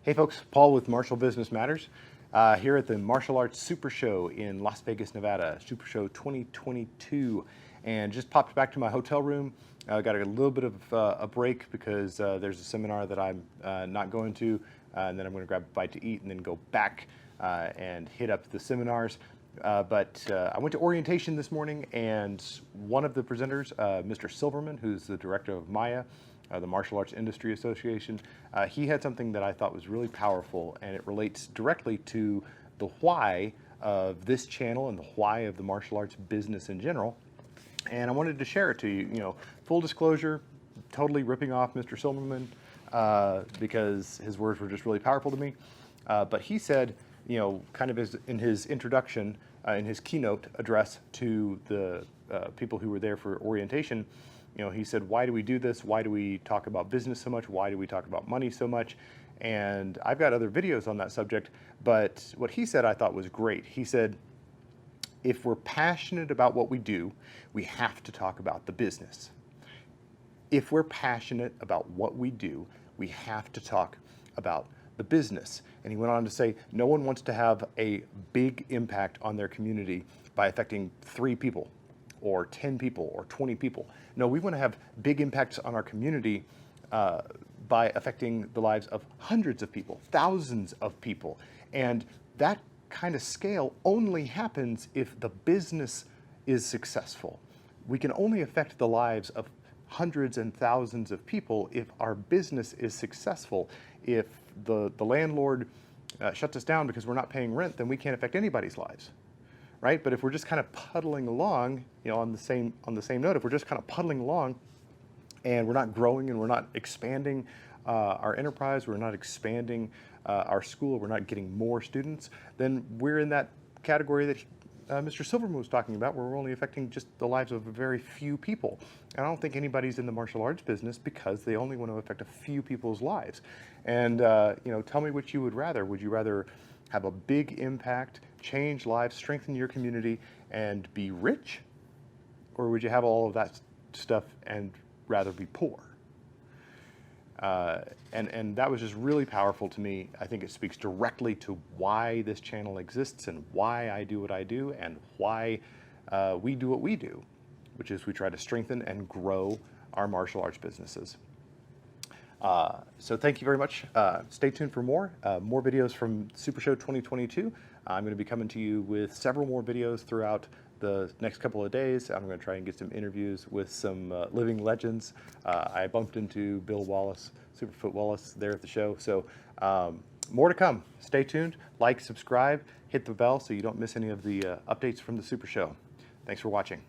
Hey folks, Paul with Martial Business Matters here at the Martial Arts Super Show in Las Vegas, Nevada, Super Show 2022, and just popped back to my hotel room. Got a little bit of a break because there's a seminar that I'm not going to, and then I'm going to grab a bite to eat and then go back and hit up the seminars. But I went to orientation this morning, and one of the presenters, Mr. Silverman, who's the director of MAIA, the Martial Arts Industry Association, he had something that I thought was really powerful, and it relates directly to the why of this channel and the why of the martial arts business in general. And I wanted to share it to you. You know, full disclosure, totally ripping off Mr. Silverman because his words were just really powerful to me. But he said, you know, kind of in his introduction, in his keynote address to the people who were there for orientation, you know, he said, why do we do this? Why do we talk about business so much? Why do we talk about money so much? And I've got other videos on that subject, but what he said I thought was great. He said, if we're passionate about what we do, we have to talk about the business. If we're passionate about what we do, we have to talk about the business. And he went on to say, no one wants to have a big impact on their community by affecting 3 people or 10 people or 20 people. No, we want to have big impacts on our community by affecting the lives of hundreds of people, thousands of people. And that kind of scale only happens if the business is successful. We can only affect the lives of hundreds and thousands of people if our business is successful. If the landlord shuts us down because we're not paying rent, then we can't affect anybody's lives, right? But if we're just kind of puddling along, you know, on the same note, if we're just kind of puddling along and we're not growing and we're not expanding our enterprise, we're not expanding our school, we're not getting more students, then we're in that category that Mr. Silverman was talking about, where we're only affecting just the lives of a very few people. And I don't think anybody's in the martial arts business because they only want to affect a few people's lives. And you know, tell me what you would rather. Would you rather have a big impact, change lives, strengthen your community, and be rich? Or would you have all of that stuff and rather be poor? And that was just really powerful to me. I think it speaks directly to why this channel exists and why I do what I do and why we do what we do, which is we try to strengthen and grow our martial arts businesses. So thank you very much. Stay tuned for more videos from Super Show 2022. I'm going to be coming to you with several more videos throughout the next couple of days. I'm going to try and get some interviews with some living legends. I bumped into Bill Wallace, Superfoot Wallace, there at the show. So more to come. Stay tuned. Like, subscribe, hit the bell so you don't miss any of the updates from the Super Show. Thanks for watching.